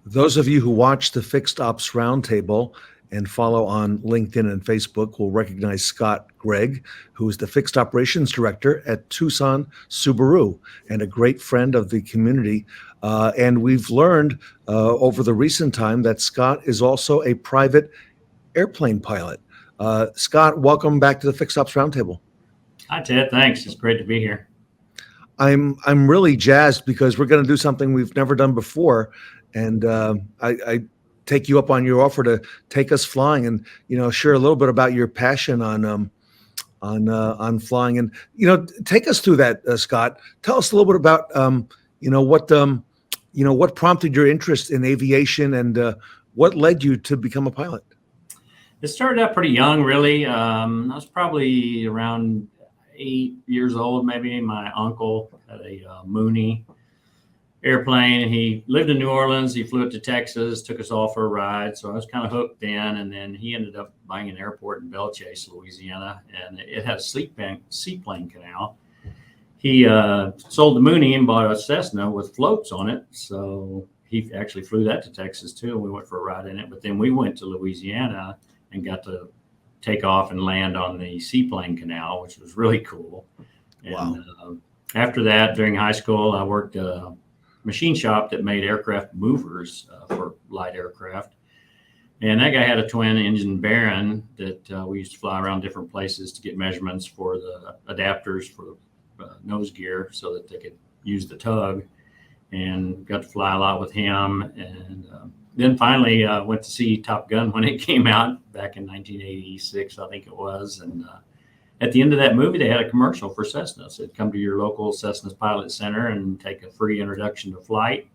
Those of you who watch the Fixed Ops Roundtable and follow on LinkedIn and Facebook will recognize Scott Gregg, who is the Fixed Operations Director at Tucson Subaru and a great friend of the community. And we've learned over the recent time that Scott is also a private airplane pilot. Scott, welcome back to the Fixed Ops Roundtable. Hi, Ted. Thanks. It's great to be here. I'm really jazzed because we're going to do something we've never done before, and I take you up on your offer to take us flying and share a little bit about your passion on flying, and take us through that, Scott. Tell us a little bit about what prompted your interest in aviation and what led you to become a pilot. It started out pretty young, really. I was probably around 8 years old, maybe. My uncle had a Mooney airplane. He lived in New Orleans. He flew it to Texas, took us all for a ride. So I was kind of hooked then. And then he ended up buying an airport in Bellchase, Louisiana, and it had a seaplane canal. He sold the Mooney and bought a Cessna with floats on it. So he actually flew that to Texas too. And we went for a ride in it. But then we went to Louisiana and got to take off and land on the seaplane canal, which was really cool. And wow. After that, during high school, I worked at a machine shop that made aircraft movers for light aircraft. And that guy had a twin engine Baron that we used to fly around different places to get measurements for the adapters for nose gear so that they could use the tug, and got to fly a lot with him. And then finally went to see Top Gun when it came out back in 1986, I think it was. And at the end of that movie, they had a commercial for Cessna. So said, come to your local Cessna Pilot Center and take a free introduction to flight,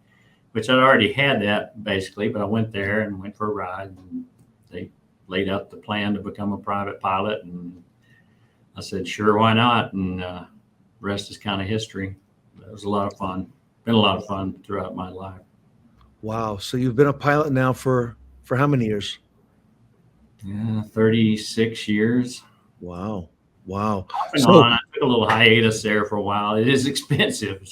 which I'd already had that basically, but I went there and went for a ride. And they laid out the plan to become a private pilot. And I said, sure, why not? And the rest is kind of history. It was a lot of fun. Been a lot of fun throughout my life. Wow. So you've been a pilot now for how many years? Yeah, 36 years. Wow. Wow. Off and on. I took a little hiatus there for a while. It is expensive.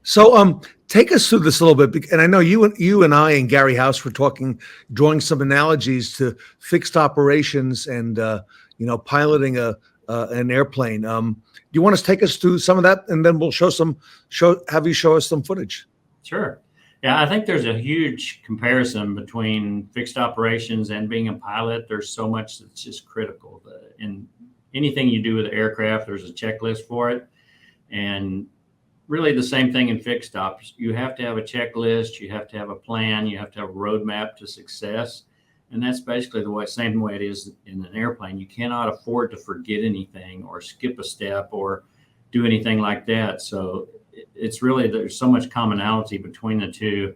So take us through this a little bit. And I know you and I and Gary House were drawing some analogies to fixed operations and, piloting an airplane. Do you want to take us through some of that, and then we'll have you show us some footage? Sure. Yeah, I think there's a huge comparison between fixed operations and being a pilot. There's so much that's just critical. In anything you do with the aircraft, there's a checklist for it. And really the same thing in fixed ops. You have to have a checklist. You have to have a plan. You have to have a roadmap to success. And that's basically same way it is in an airplane. You cannot afford to forget anything or skip a step or do anything like that. So it's really, there's so much commonality between the two.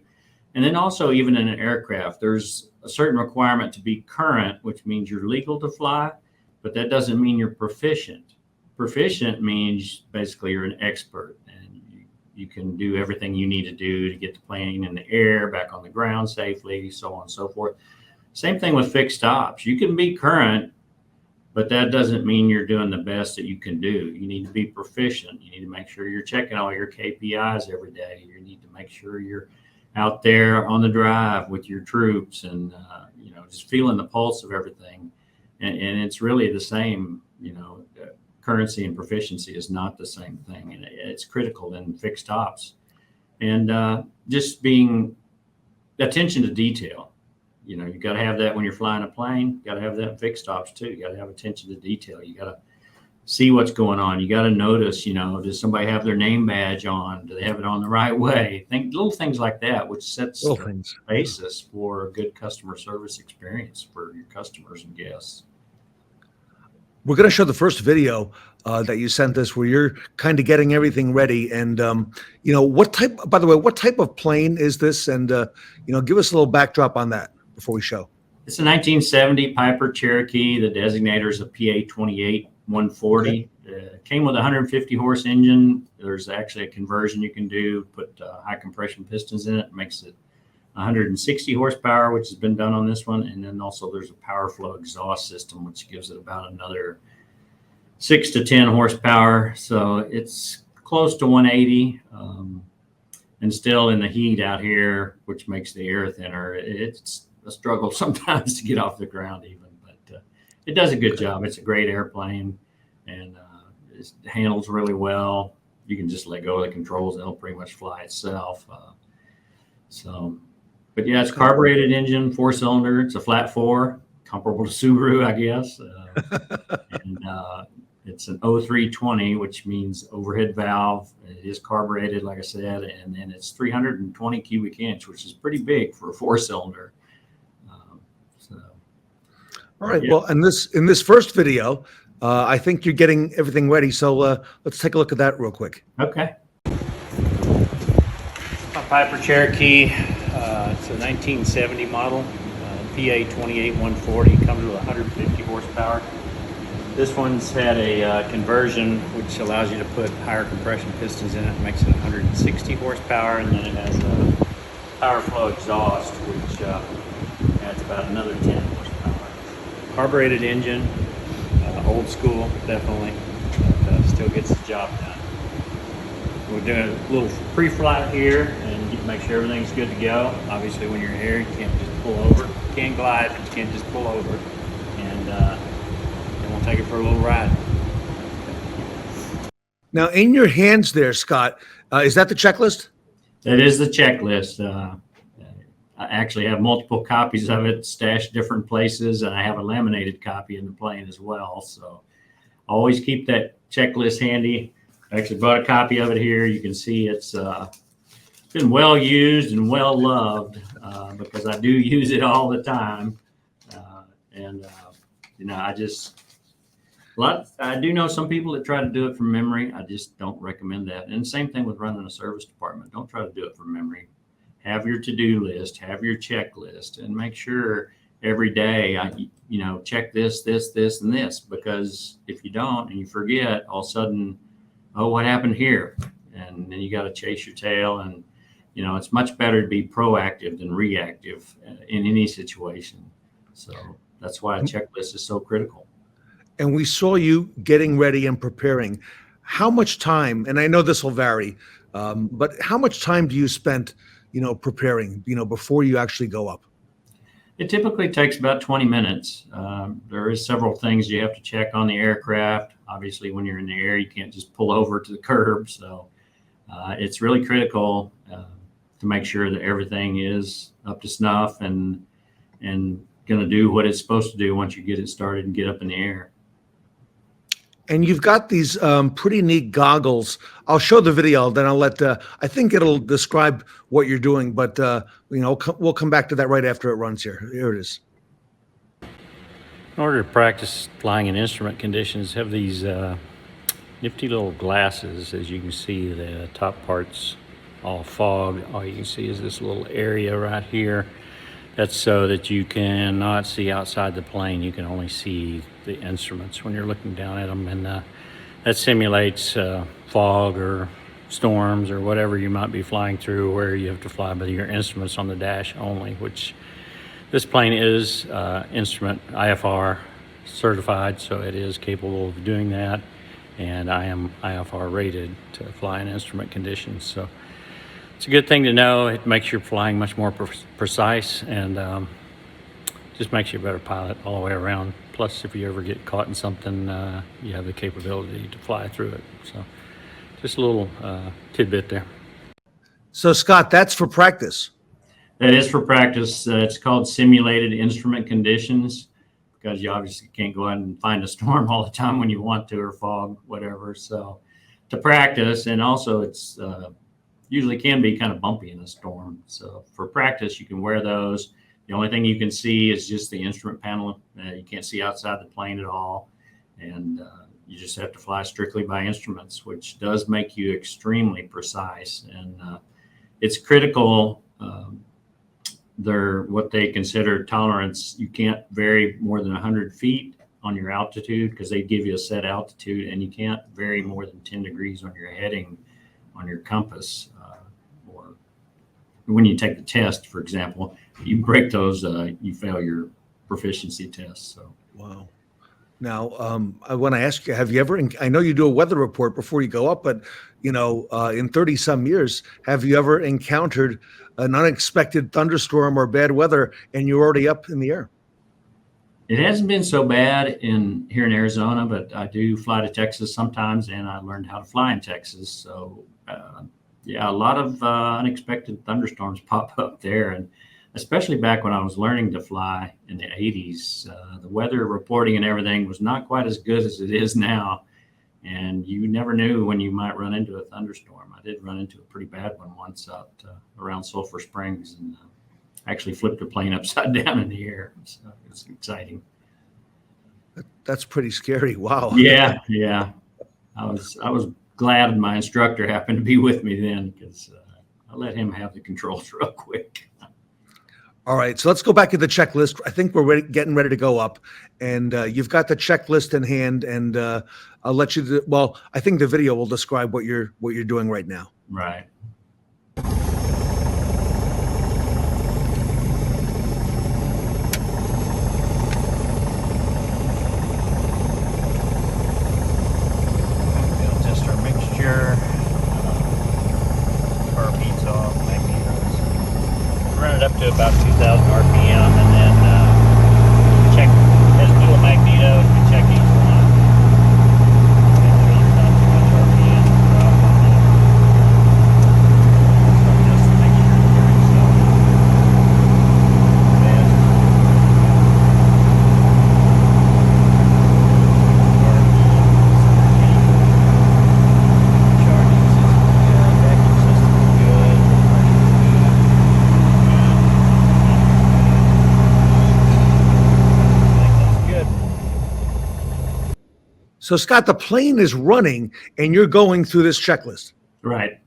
And then also even in an aircraft, there's a certain requirement to be current, which means you're legal to fly, but that doesn't mean you're proficient. Proficient means basically you're an expert and you can do everything you need to do to get the plane in the air, back on the ground safely, so on and so forth. Same thing with fixed ops. You can be current, but that doesn't mean you're doing the best that you can do. You need to be proficient. You need to make sure you're checking all your KPIs every day. You need to make sure you're out there on the drive with your troops and, just feeling the pulse of everything. And it's really the same, currency and proficiency is not the same thing. And it's critical in fixed ops. And just being attention to detail. You got to have that when you're flying a plane. You got to have that in fixed ops too. You got to have attention to detail. You got to see what's going on. You got to notice, does somebody have their name badge on? Do they have it on the right way? Little things like that, which sets the basis for a good customer service experience for your customers and guests. We're going to show the first video that you sent us where you're kind of getting everything ready. And, what type of plane is this? And, give us a little backdrop on that before we show. It's a 1970 Piper Cherokee. The designator is a PA-28 140. Okay. Came with a 150 horse engine. There's actually a conversion you can do, put high compression pistons in it. Makes it 160 horsepower, which has been done on this one. And then also there's a power flow exhaust system, which gives it about another 6 to 10 horsepower. So it's close to 180. and still in the heat out here, which makes the air thinner, it's a struggle sometimes to get off the ground even, but it does a good job. It's a great airplane, and it handles really well. You can just let go of the controls and it'll pretty much fly itself. But yeah, it's carbureted engine, 4-cylinder. It's a flat 4, comparable to Subaru, I guess. And it's an 0320, which means overhead valve. It is carbureted, like I said, and then it's 320 cubic inch, which is pretty big for a 4-cylinder. All right. Yeah. Well, in this first video, I think you're getting everything ready. So let's take a look at that real quick. Okay. My Piper Cherokee. It's a 1970 model, PA 28140, comes with 150 horsepower. This one's had a conversion which allows you to put higher compression pistons in it, makes it 160 horsepower, and then it has a power flow exhaust which adds about another 10 horsepower. Carbureted engine, old school definitely, but still gets the job done. We're doing a little pre-flight here and make sure everything's good to go. Obviously when you're in air, you can't just pull over. You can glide, but you can't just pull over. And then we'll take it for a little ride. Now in your hands there, Scott, is that the checklist? That is the checklist. I actually have multiple copies of it stashed different places, and I have a laminated copy in the plane as well. So always keep that checklist handy. I actually brought a copy of it here. You can see it's been well used and well loved because I do use it all the time. I do know some people that try to do it from memory. I just don't recommend that. And same thing with running a service department. Don't try to do it from memory. Have your to-do list, have your checklist, and make sure every day check this, and this, because if you don't and you forget, all of a sudden, oh, what happened here? And then you got to chase your tail. And, it's much better to be proactive than reactive in any situation. So that's why a checklist is so critical. And we saw you getting ready and preparing. How much time, and I know this will vary, but how much time do you spend, preparing, before you actually go up? It typically takes about 20 minutes. There is several things you have to check on the aircraft. Obviously, when you're in the air, you can't just pull over to the curb. So it's really critical to make sure that everything is up to snuff and going to do what it's supposed to do once you get it started and get up in the air. And you've got these pretty neat goggles. I'll show the video, then I'll let, I think it'll describe what you're doing, but we'll come back to that right after it runs here. Here it is. In order to practice flying in instrument conditions, have these nifty little glasses. As you can see, the top part's all fog. All you can see is this little area right here. That's so that you cannot see outside the plane. You can only see the instruments when you're looking down at them, and that simulates fog or storms or whatever you might be flying through, where you have to fly by your instruments on the dash only, which this plane is instrument IFR certified, so it is capable of doing that, and I am IFR rated to fly in instrument conditions. So it's a good thing to know. It makes your flying much more precise, and just makes you a better pilot all the way around. Plus, if you ever get caught in something, you have the capability to fly through it. So just a little tidbit there. So Scott, that's for practice. That is for practice. It's called simulated instrument conditions, because you obviously can't go out and find a storm all the time when you want to, or fog, whatever. So to practice, and also it's usually can be kind of bumpy in a storm. So for practice, you can wear those. The only thing you can see is just the instrument panel. You can't see outside the plane at all. And you just have to fly strictly by instruments, which does make you extremely precise. And it's critical. They're what they consider tolerance. You can't vary more than 100 feet on your altitude, because they give you a set altitude, and you can't vary more than 10 degrees on your heading on your compass. Or when you take the test, for example, you break those, you fail your proficiency test. So wow. Now, I want to ask you, have you ever, I know you do a weather report before you go up, but, in 30 some years, have you ever encountered an unexpected thunderstorm or bad weather and you're already up in the air? It hasn't been so bad here in Arizona, but I do fly to Texas sometimes, and I learned how to fly in Texas. So, yeah, a lot of unexpected thunderstorms pop up there, and especially back when I was learning to fly in the 80s, the weather reporting and everything was not quite as good as it is now, and you never knew when you might run into a thunderstorm. I did run into a pretty bad one once out around Sulphur Springs, and actually flipped a plane upside down in the air. So it was exciting. That's pretty scary. Wow. Yeah, yeah. I was glad my instructor happened to be with me then, because I let him have the controls real quick. All right, so let's go back to the checklist. I think we're getting ready to go up, and you've got the checklist in hand. And I'll let you. Well, I think the video will describe what you're doing right now. Right. We'll test our mixture. Carb heats off, magnetos. Run it up to about 2,000 RPM, and then check. Has dual magnetos. We check each one. Make sure there's not too much RPM drop on it. So just to make sure it's very solid. Then charging system good, vacuum system good, So, Scott, the plane is running, and you're going through this checklist. Right.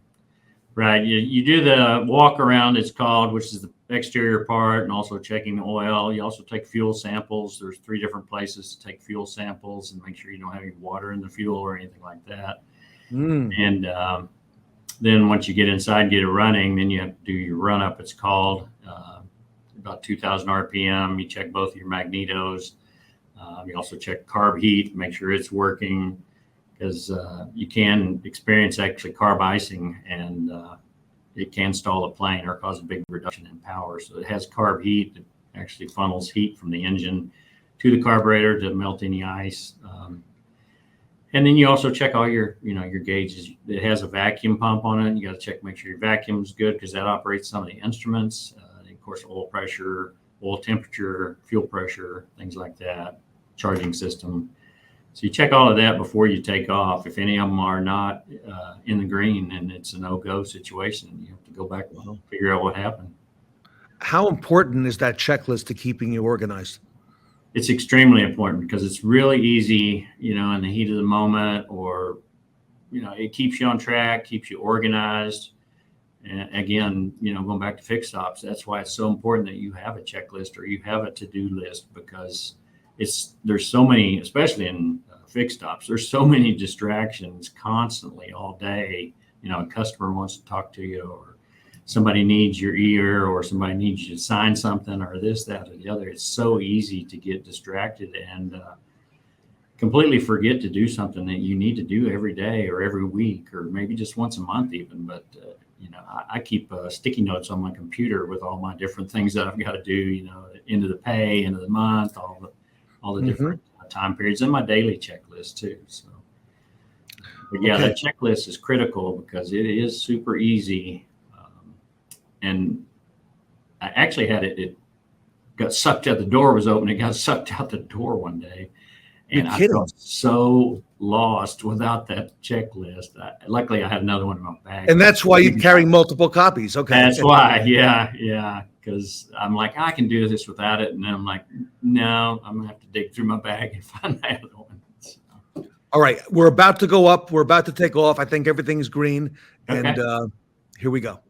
Right. You do the walk around, it's called, which is the exterior part, and also checking the oil. You also take fuel samples. There's 3 different places to take fuel samples and make sure you don't have any water in the fuel or anything like that. And then once you get inside and get it running, then you have to do your run up, it's called, about 2,000 RPM. You check both your magnetos. You also check carb heat, make sure it's working, because you can experience actually carb icing, and it can stall a plane or cause a big reduction in power. So it has carb heat that actually funnels heat from the engine to the carburetor to melt any ice. And then you also check all your gauges. It has a vacuum pump on it. You got to check, make sure your vacuum is good, because that operates some of the instruments. Of course, oil pressure, oil temperature, fuel pressure, things like that, charging system. So you check all of that before you take off. If any of them are not in the green, and it's a no-go situation, you have to go back and figure out what happened. How important is that checklist to keeping you organized? It's extremely important, because it's really easy, in the heat of the moment, or, it keeps you on track, keeps you organized. And again, going back to fixed ops, that's why it's so important that you have a checklist or you have a to-do list, because there's so many, especially in fixed ops, there's so many distractions constantly all day. A customer wants to talk to you, or somebody needs your ear, or somebody needs you to sign something, or this, that, or the other. It's so easy to get distracted and completely forget to do something that you need to do every day or every week, or maybe just once a month even. But I keep sticky notes on my computer with all my different things that I've got to do, end of the pay, end of the month, all the different time periods, and my daily checklist too. So, but yeah, that checklist is critical, because it is super easy. And I actually had it got sucked out. The door was open. It got sucked out the door one day. And I felt so lost without that checklist. Luckily, I had another one in my bag. And that's why you carry multiple copies. Okay. That's why. Yeah. Because I'm like, I can do this without it. And then I'm like, no, I'm going to have to dig through my bag and find my other one. So. All right. We're about to go up. We're about to take off. I think everything's green. And here we go.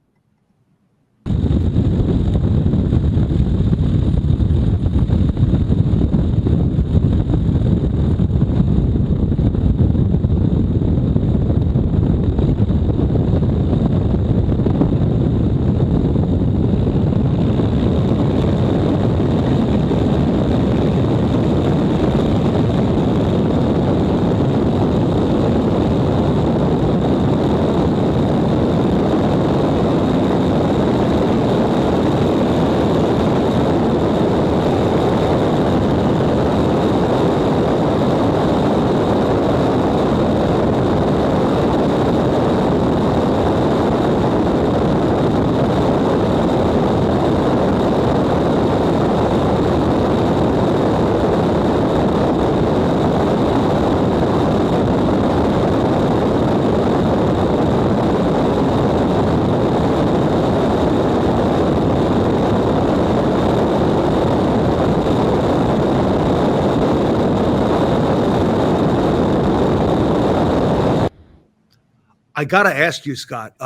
I got to ask you, Scott,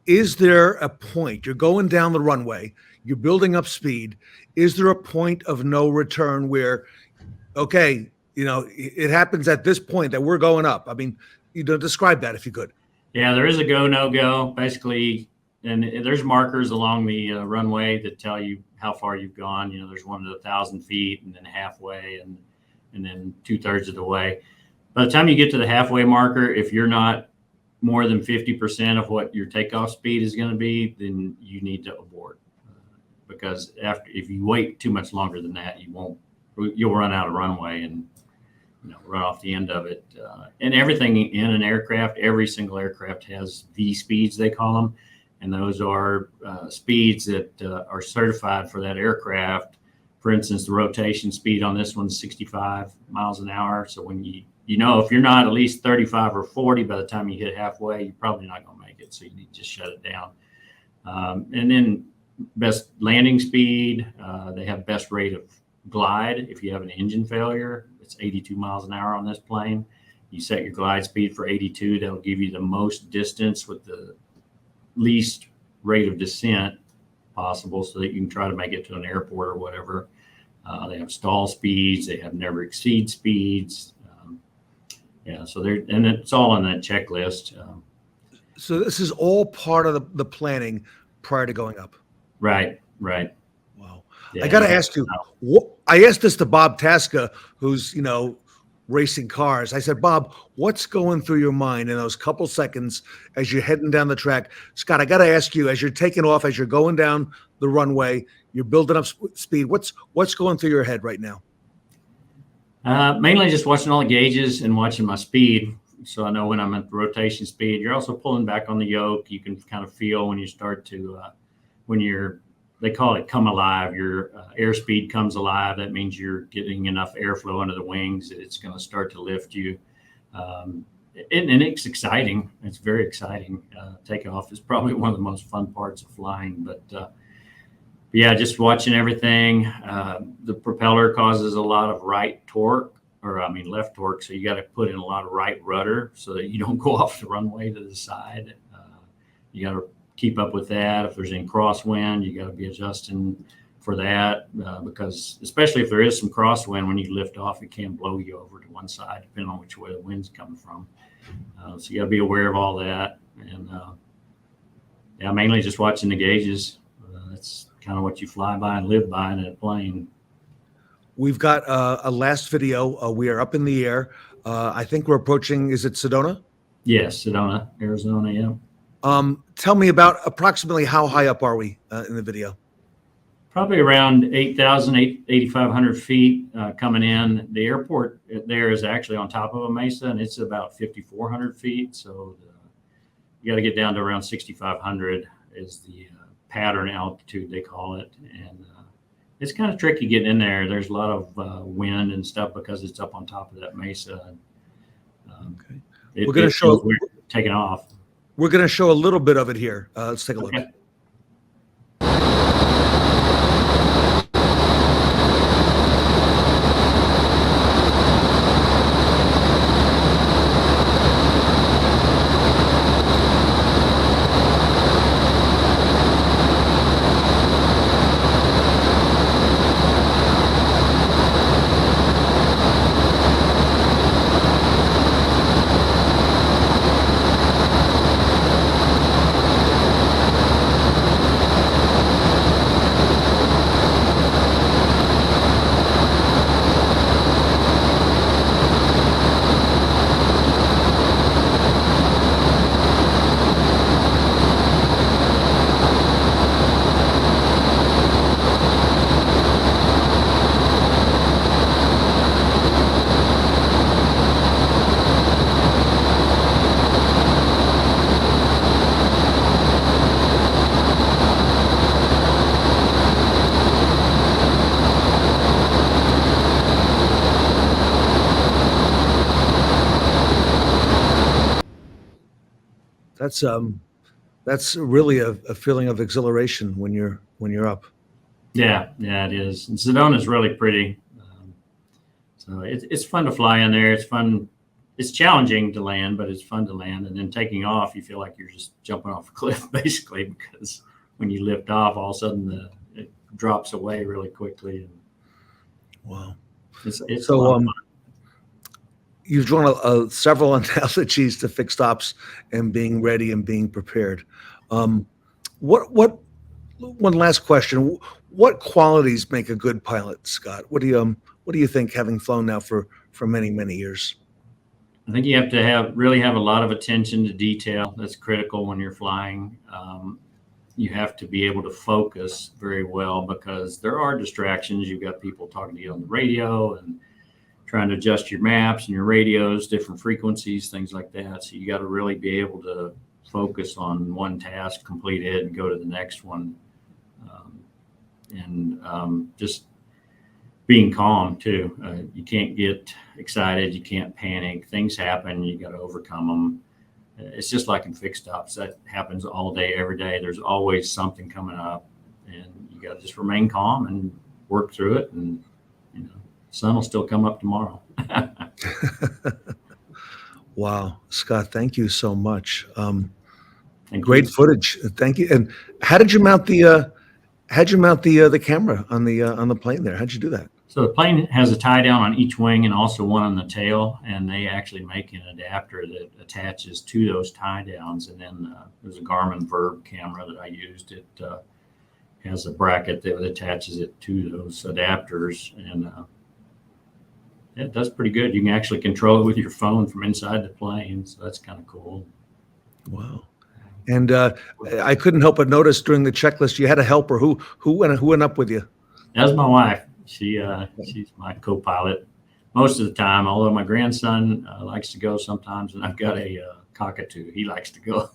is there a point, you're going down the runway, you're building up speed. Is there a point of no return where, okay, it happens at this point that we're going up? I mean, describe that if you could. Yeah, there is a go, no go, basically. And there's markers along the runway that tell you how far you've gone. There's one at 1,000 feet, and then halfway, and then 2/3 of the way. By the time you get to the halfway marker, if you're not more than 50% of what your takeoff speed is going to be, then you need to abort. Because if you wait too much longer than that, you'll run out of runway and run off the end of it. And everything in an aircraft, every single aircraft has V speeds, they call them. And those are speeds that are certified for that aircraft. For instance, the rotation speed on this one's 65 miles an hour. So when if you're not at least 35 or 40 by the time you hit halfway, you're probably not going to make it. So you need to just shut it down. And then best landing speed, they have best rate of glide. If you have an engine failure, it's 82 miles an hour on this plane. You set your glide speed for 82. That'll give you the most distance with the least rate of descent possible, so that you can try to make it to an airport or whatever. They have stall speeds. They have never exceed speeds. So and it's all on that checklist. So this is all part of the planning prior to going up. Right. Wow. Yeah, I got to ask you, I asked this to Bob Tasca, who's, racing cars. I said, Bob, what's going through your mind in those couple seconds as you're heading down the track? Scott, I got to ask you, as you're taking off, as you're going down the runway, you're building up speed. What's going through your head right now? Mainly just watching all the gauges and watching my speed. So I know when I'm at the rotation speed. You're also pulling back on the yoke. You can kind of feel when you start to, they call it come alive. Your airspeed comes alive. That means you're getting enough airflow under the wings that it's going to start to lift you. And it's exciting. It's very exciting. Takeoff is probably one of the most fun parts of flying. But just watching everything. The propeller causes a lot of left torque. So you got to put in a lot of right rudder so that you don't go off the runway to the side. You got to keep up with that. If there's any crosswind, you got to be adjusting for that, because especially if there is some crosswind, when you lift off, it can blow you over to one side, depending on which way the wind's coming from. So you got to be aware of all that. And mainly just watching the gauges. That's kind of what you fly by and live by in a plane. We've got a last video. We are up in the air. I think we're approaching, is it Sedona? Yes, Sedona, Arizona, yeah. Tell me about approximately how high up are we in the video? Probably around 8,500 feet coming in. The airport there is actually on top of a mesa, and it's about 5,400 feet. So you got to get down to around 6,500 is the pattern altitude, they call it. And it's kind of tricky getting in there. There's a lot of wind and stuff because it's up on top of that mesa. Okay. We're going to show taking off. We're going to show a little bit of it here. Let's take a look. Okay. That's really a feeling of exhilaration when you're up. Yeah, it is. And Sedona is really pretty. So it's fun to fly in there. It's fun it's challenging to land, but it's fun to land. And then taking off, you feel like you're just jumping off a cliff basically, because when you lift off, all of a sudden it drops away really quickly. And Wow. it's a So, lot of fun. you've drawn several analogies to fixed ops and being ready and being prepared. What one last question. What qualities make a good pilot, Scott? What do you think, having flown now for many, many years? I think you have to really have a lot of attention to detail. That's critical when you're flying. You have to be able to focus very well, because there are distractions. You've got people talking to you on the radio and trying to adjust your maps and your radios, different frequencies, things like that. So you got to really be able to focus on one task, complete it, and go to the next one. Just being calm too. You can't get excited. You can't panic. Things happen. You got to overcome them. It's just like in fixed ops. That happens all day, every day. There's always something coming up, and you got to just remain calm and work through it. And sun will still come up tomorrow. Wow, Scott, thank you so much. Great footage. Thank you. And how did you mount the camera on the plane there? How'd you do that? So the plane has a tie down on each wing and also one on the tail, and they actually make an adapter that attaches to those tie downs. And then there's a Garmin Verb camera that I used. It has a bracket that attaches it to those adapters, and it does pretty good. You can actually control it with your phone from inside the plane, so that's kind of cool. Wow. And I couldn't help but notice during the checklist you had a helper. Who went up with you? That was my wife. She's my co-pilot most of the time, although my grandson likes to go sometimes, and I've got a cockatoo. He likes to go.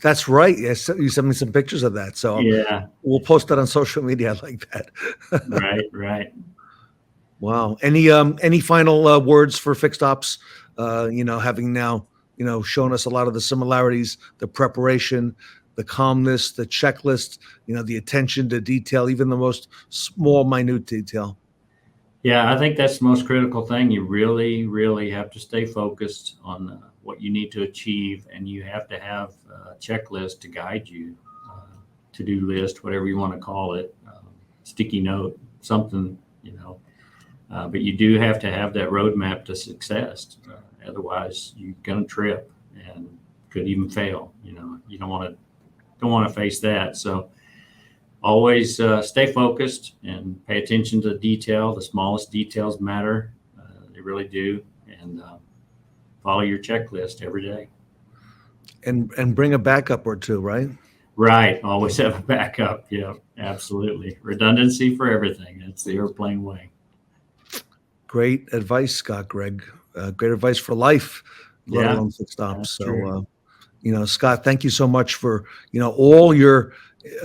That's right. Yes, you sent me some pictures of that. So yeah, we'll post that on social media. I like that. Right. Wow. Any final words for fixed ops? Having now shown us a lot of the similarities, the preparation, the calmness, the checklist, the attention to detail, even the most small, minute detail. Yeah, I think that's the most critical thing. You really, really have to stay focused on what you need to achieve, and you have to have a checklist to guide you, to-do list, whatever you want to call it, sticky note, something, but you do have to have that roadmap to success. Otherwise, you're going to trip and could even fail. You don't want to face that. So always stay focused and pay attention to detail. The smallest details matter. They really do. And follow your checklist every day. And bring a backup or two, right? Right. Always have a backup. Yeah, absolutely. Redundancy for everything. That's the airplane way. Great advice, Scott, Gregg. Great advice for life, let alone fixed ops. So, Scott, thank you so much for, all your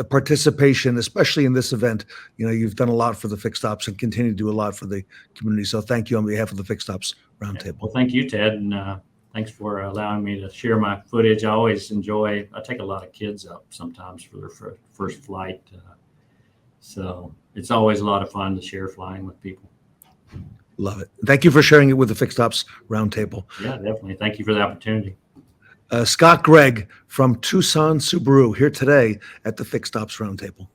participation, especially in this event. You've done a lot for the fixed ops and continue to do a lot for the community. So thank you on behalf of the Fixed Ops Roundtable. Yeah. Well, thank you, Ted. And thanks for allowing me to share my footage. I always I take a lot of kids up sometimes for their first flight. So it's always a lot of fun to share flying with people. Love it. Thank you for sharing it with the Fixed Ops Roundtable. Yeah, definitely. Thank you for the opportunity. Scott Gregg from Tucson Subaru here today at the Fixed Ops Roundtable.